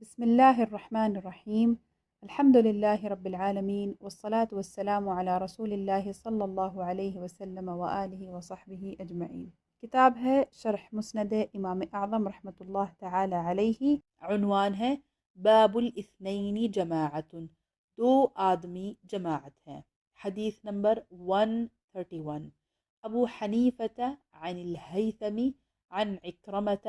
بسم الله الرحمن الرحيم. الحمد لله رب العالمين والصلاة والسلام على رسول الله صلى الله عليه وسلم وآله وصحبه أجمعين. کتاب ہے شرح مسند امام اعظم رحمۃ اللہ تعالی علیہ. عنوان ہے باب الاثنین جماعت، دو آدمی جماعت ہیں. حدیث نمبر 131. ابو حنیفۃ عن الہیثم عن عکرمۃ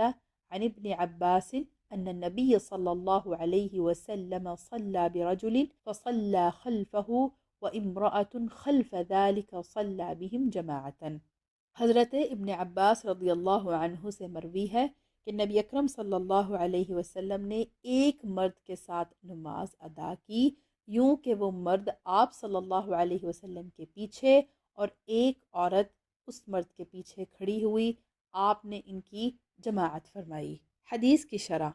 عن ابن عباس أن النبي صلى الله عليه وسلم صلى برجل فصلى خلفه وامرأة خلف ذلك صلى بهم جماعة. حضرت ابن عباس رضی اللہ عنہ سے مروی ہے کہ نبی اکرم صلی اللہ علیہ وسلم نے ایک مرد کے ساتھ نماز ادا کی، یوں کہ وہ مرد آپ صلی اللہ علیہ وسلم کے پیچھے اور ایک عورت اس مرد کے پیچھے کھڑی ہوئی. آپ نے ان کی جماعت فرمائی. حدیث کی شرح: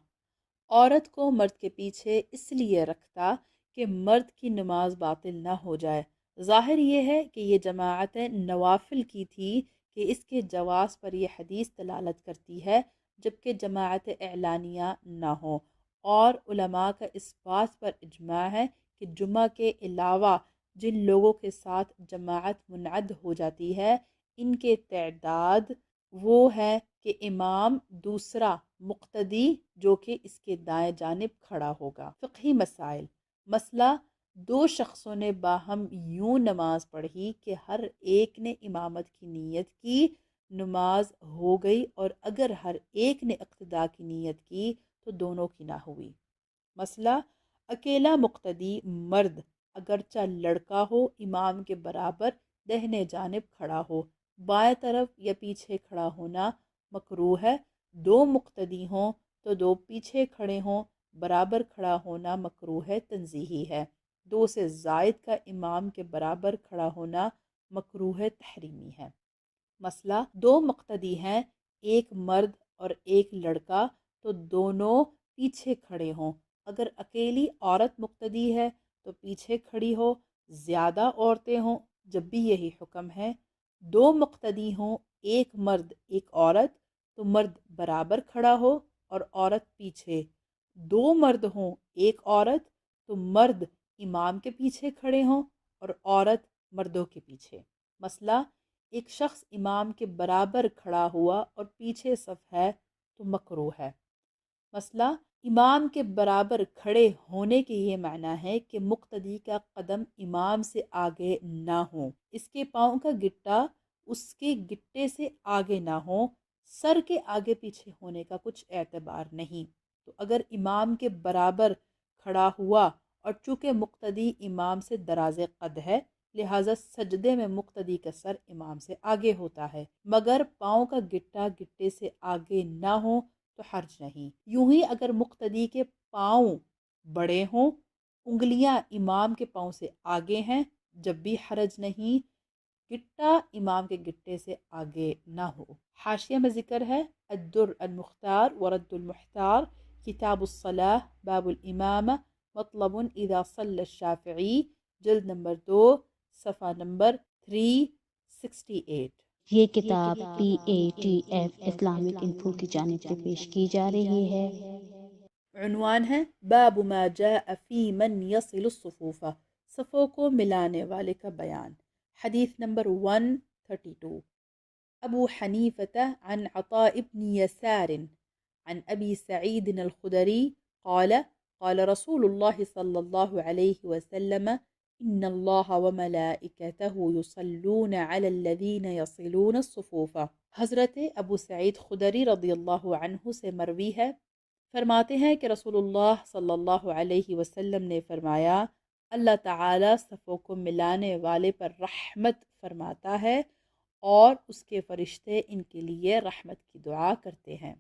عورت کو مرد کے پیچھے اس لیے رکھتا کہ مرد کی نماز باطل نہ ہو جائے. ظاہر یہ ہے کہ یہ جماعت نوافل کی تھی کہ اس کے جواز پر یہ حدیث دلالت کرتی ہے، جبکہ جماعت اعلانیہ نہ ہو. اور علماء کا اس بات پر اجماع ہے کہ جمعہ کے علاوہ جن لوگوں کے ساتھ جماعت منعقد ہو جاتی ہے، ان کے تعداد وہ ہے کہ امام دوسرا مقتدی جو کہ اس کے دائیں جانب کھڑا ہوگا. فقہی مسائل: مسئلہ: دو شخصوں نے باہم یوں نماز پڑھی کہ ہر ایک نے امامت کی نیت کی، نماز ہو گئی، اور اگر ہر ایک نے اقتداء کی نیت کی تو دونوں کی نہ ہوئی. مسئلہ: اکیلا مقتدی مرد اگرچہ لڑکا ہو امام کے برابر دہنے جانب کھڑا ہو، بائیں طرف یا پیچھے کھڑا ہونا مکروہ ہے. دو مقتدی ہوں تو دو پیچھے کھڑے ہوں، برابر کھڑا ہونا مکروہ ہے، تنزیہی ہے. دو سے زائد کا امام کے برابر کھڑا ہونا مکروہ تحریمی ہے. مسئلہ: دو مقتدی ہیں، ایک مرد اور ایک لڑکا، تو دونوں پیچھے کھڑے ہوں. اگر اکیلی عورت مقتدی ہے تو پیچھے کھڑی ہو، زیادہ عورتیں ہوں جب بھی یہی حکم ہے. دو مقتدی ہوں، ایک مرد ایک عورت، تو مرد برابر کھڑا ہو اور عورت پیچھے. دو مرد ہوں ایک عورت، تو مرد امام کے پیچھے کھڑے ہوں اور عورت مردوں کے پیچھے. مسئلہ: ایک شخص امام کے برابر کھڑا ہوا اور پیچھے صف ہے تو مکروہ ہے. مسئلہ: امام کے برابر کھڑے ہونے کے یہ معنی ہے کہ مقتدی کا قدم امام سے آگے نہ ہو، اس کے پاؤں کا گٹا اس کے گٹے سے آگے نہ ہو، سر کے آگے پیچھے ہونے کا کچھ اعتبار نہیں. تو اگر امام کے برابر کھڑا ہوا اور چونکہ مقتدی امام سے دراز قد ہے، لہٰذا سجدے میں مقتدی کا سر امام سے آگے ہوتا ہے، مگر پاؤں کا گٹا گٹے سے آگے نہ ہو تو حرج نہیں. یوں ہی اگر مقتدی کے پاؤں بڑے ہوں، انگلیاں امام کے پاؤں سے آگے ہیں، جب بھی حرج نہیں، گٹا امام کے گٹے سے آگے نہ ہو. حاشیہ میں ذکر ہے: الدر المختار ورد المحتار، کتاب الصلاة، باب الامامہ، مطلب اذا صلی الشافعی، جلد نمبر 2، صفحہ نمبر 368. یہ کتاب PATF اسلامک انفو کی جانب سے پیش کی جا رہی ہے. عنوان ہے باب ما جاء فی من یصل الصفوف، صفوں کو ملانے والے کا بیان. حدیث نمبر 132. ابو حنیفۃ عن عطاء بن یسار عن ابی سعید الخدری قال قال رسول اللہ صلی اللہ علیہ وسلم ان اللہ وملائکتہ یصلون علی الذین یصلون الصفوف. حضرت ابو سعید خدری رضی اللہ عنہ سے مروی ہے، فرماتے ہیں کہ رسول اللہ صلی اللہ علیہ وسلم نے فرمایا: اللہ تعالیٰ صفوں کو ملانے والے پر رحمت فرماتا ہے اور اس کے فرشتے ان کے لیے رحمت کی دعا کرتے ہیں.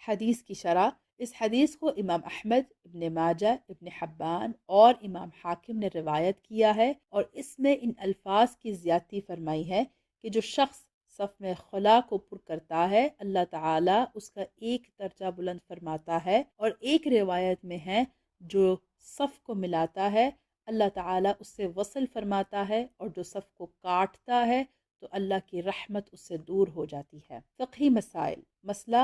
حدیث کی شرح: اس حدیث کو امام احمد، ابن ماجہ، ابن حبان اور امام حاکم نے روایت کیا ہے، اور اس میں ان الفاظ کی زیادتی فرمائی ہے کہ جو شخص صف میں خلا کو پر کرتا ہے اللہ تعالیٰ اس کا ایک درجہ بلند فرماتا ہے، اور ایک روایت میں ہے جو صف کو ملاتا ہے اللہ تعالیٰ اس سے وصل فرماتا ہے، اور جو صف کو کاٹتا ہے تو اللہ کی رحمت اس سے دور ہو جاتی ہے. فقہی مسائل: مسئلہ: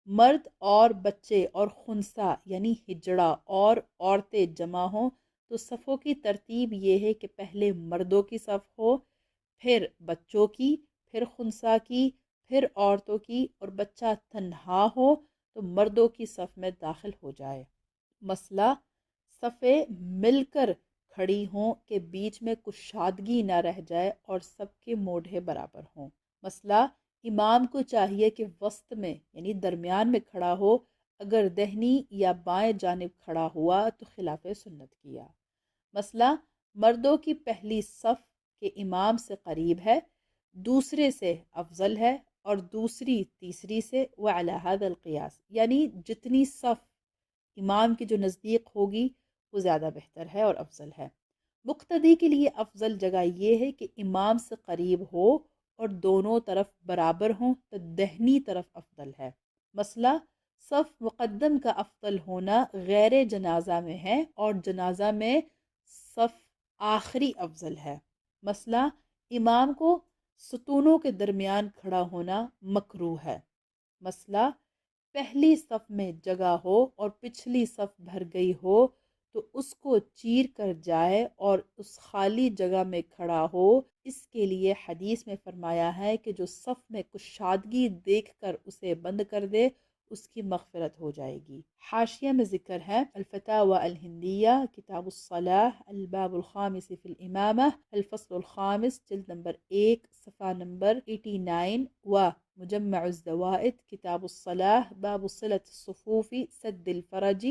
مرد اور بچے اور خنسا یعنی ہجڑا اور عورتیں جمع ہوں تو صفوں کی ترتیب یہ ہے کہ پہلے مردوں کی صف ہو، پھر بچوں کی، پھر خنسا کی، پھر عورتوں کی، اور بچہ تنہا ہو تو مردوں کی صف میں داخل ہو جائے۔ مسئلہ، صفیں مل کر کھڑی ہوں کہ بیچ میں کشادگی نہ رہ جائے اور سب کے موڈھے برابر ہوں۔ مسئلہ، امام کو چاہیے کہ وسط میں یعنی درمیان میں کھڑا ہو، اگر دہنی یا بائیں جانب کھڑا ہوا تو خلاف سنت کیا۔ مسئلہ، مردوں کی پہلی صف کے امام سے قریب ہے، دوسرے سے افضل ہے، اور دوسری تیسری سے، وعلی ھذا القیاس یعنی جتنی صف امام کے جو نزدیک ہوگی وہ زیادہ بہتر ہے اور افضل ہے۔ مقتدی کے لیے افضل جگہ یہ ہے کہ امام سے قریب ہو اور دونوں طرف برابر ہوں تو دہنی طرف افضل ہے۔ مسئلہ، صف مقدم کا افضل ہونا غیر جنازہ میں ہے اور جنازہ میں صف آخری افضل ہے۔ مسئلہ، امام کو ستونوں کے درمیان کھڑا ہونا مکروہ ہے۔ مسئلہ، پہلی صف میں جگہ ہو اور پچھلی صف بھر گئی ہو تو اس کو چیر کر جائے اور اس خالی جگہ میں کھڑا ہو۔ اس کے لیے حدیث میں فرمایا ہے کہ جو صف میں کشادگی دیکھ کر اسے بند کر دے اس کی مغفرت ہو جائے گی۔ حاشیہ میں ذکر ہے، الفتاوی الہندیہ کتاب الصلاح الباب الخامس فی الامامہ الفصل الخامس جلد نمبر 1 صفحہ نمبر 89 و مجمع الزوائد کتاب الصلاح باب صلة الصفوف سد الفرج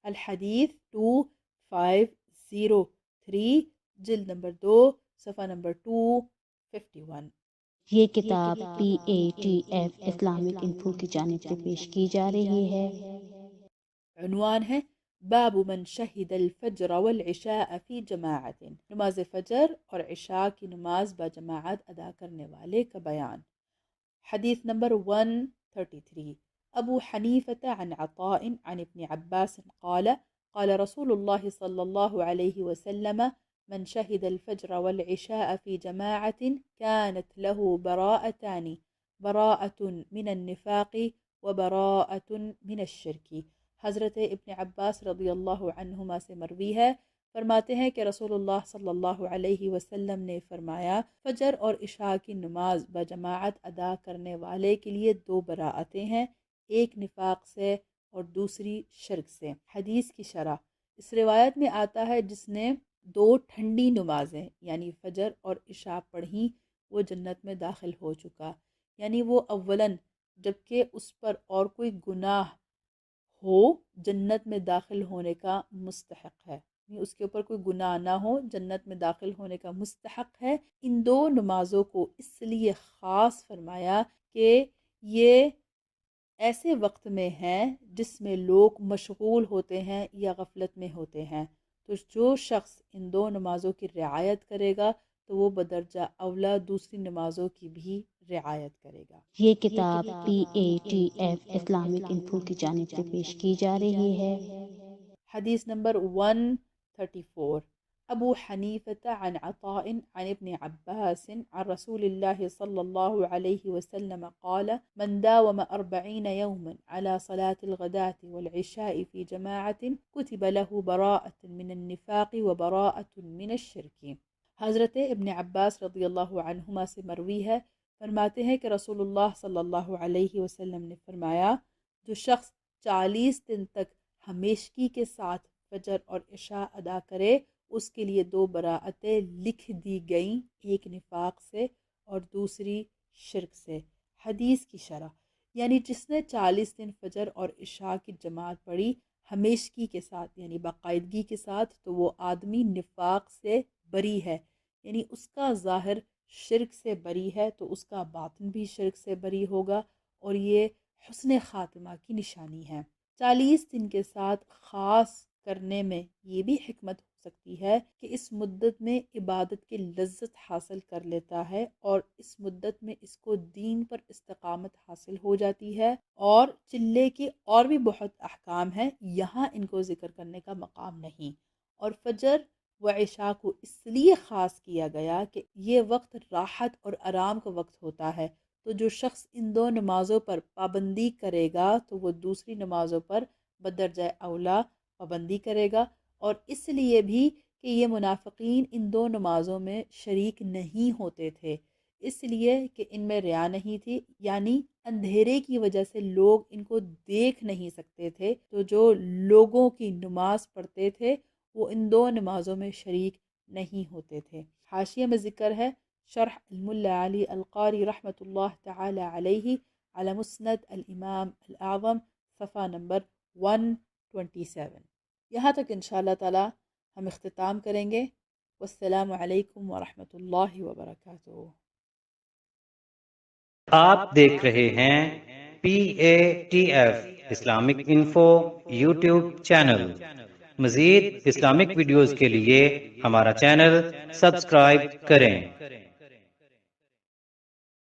الحدیث 2503 جلد نمبر 2 صفحہ نمبر 251۔ یہ کتاب PATF اسلامک انفو کی جانب سے پیش کی جا رہی ہے۔ عنوان ہے باب من شہد الفجر والعشاء فی جماعت، نماز فجر اور عشاء کی نماز بجماعت ادا کرنے والے کا بیان۔ حدیث نمبر 133، ابو حنیفة عن عطاء عن ابن عباس قال قال رسول الله صلى الله عليه وسلم من شهد الفجر والعشاء في جماعة كانت له براءتان، براءة من النفاق وبراءة من الشرك۔ حضرت ابن عباس رضی اللہ عنہما سے مروی ہے، فرماتے ہیں کہ رسول اللہ صلی اللہ علیہ وسلم نے فرمایا، فجر اور عشاء کی نماز بجماعت ادا کرنے والے کے لیے دو براءتیں ہیں، ایک نفاق سے اور دوسری شرک سے۔ حدیث کی شرح، اس روایت میں آتا ہے جس نے دو ٹھنڈی نمازیں یعنی فجر اور عشاء پڑھیں وہ جنت میں داخل ہو چکا، یعنی وہ اولاً جبکہ اس پر اور کوئی گناہ ہو جنت میں داخل ہونے کا مستحق ہے، یعنی اس کے اوپر کوئی گناہ نہ ہو جنت میں داخل ہونے کا مستحق ہے۔ ان دو نمازوں کو اس لیے خاص فرمایا کہ یہ ایسے وقت میں ہیں جس میں لوگ مشغول ہوتے ہیں یا غفلت میں ہوتے ہیں، تو جو شخص ان دو نمازوں کی رعایت کرے گا تو وہ بدرجہ اولا دوسری نمازوں کی بھی رعایت کرے گا۔ یہ کتاب PATF اسلامک انفو کی جانب سے پیش کی جا رہی ہے۔ حدیث نمبر 134، ابو حنیفة عن عطاء عن ابن عباس عن رسول الله صلى الله عليه وسلم قال من داوم 40 يوما على صلاة الغداة والعشاء في جماعة كتب له براءة من النفاق وبراءة من الشرك۔ حضرت ابن عباس رضی اللہ عنہما سے مروی ہے، فرماتے ہیں کہ رسول اللہ صلی اللہ علیہ وسلم نے فرمایا، جو شخص 40 دن تک ہمیشگی کے ساتھ فجر اور عشاء ادا کرے اس کے لیے دو براءتیں لکھ دی گئیں، ایک نفاق سے اور دوسری شرک سے۔ حدیث کی شرح، یعنی جس نے 40 دن فجر اور عشاء کی جماعت پڑھی ہمیشگی کے ساتھ یعنی باقاعدگی کے ساتھ تو وہ آدمی نفاق سے بری ہے، یعنی اس کا ظاہر شرک سے بری ہے تو اس کا باطن بھی شرک سے بری ہوگا، اور یہ حسن خاتمہ کی نشانی ہے۔ 40 دن کے ساتھ خاص کرنے میں یہ بھی حکمت ہو سکتی ہے کہ اس مدت میں عبادت کی لذت حاصل کر لیتا ہے اور اس مدت میں اس کو دین پر استقامت حاصل ہو جاتی ہے، اور چلے کے اور بھی بہت احکام ہیں، یہاں ان کو ذکر کرنے کا مقام نہیں۔ اور فجر و عشاء کو اس لیے خاص کیا گیا کہ یہ وقت راحت اور آرام کا وقت ہوتا ہے، تو تو جو شخص ان دو نمازوں پر پابندی کرے گا تو وہ دوسری نمازوں پر بدرجہ اولا پابندی کرے گا، اور اس لیے بھی کہ یہ منافقین ان دو نمازوں میں شریک نہیں ہوتے تھے، اس لیے کہ ان میں ریا نہیں تھی، یعنی اندھیرے کی وجہ سے لوگ ان کو دیکھ نہیں سکتے تھے، تو جو لوگوں کی نماز پڑھتے تھے وہ ان دو نمازوں میں شریک نہیں ہوتے تھے۔ حاشیے میں ذکر ہے شرح الملا علی القاری رحمۃ اللہ تعالی علیہ علی مسند الامام الاعظم، صفحہ نمبر 127۔ یہاں تک انشاءاللہ تعالی ہم اختتام کریں گے۔ والسلام علیکم ورحمۃ اللہ وبرکاتہ۔ آپ دیکھ رہے ہیں PATF Islamic info YouTube channel. مزید اسلامک ویڈیوز کے لیے ہمارا چینل سبسکرائب کریں۔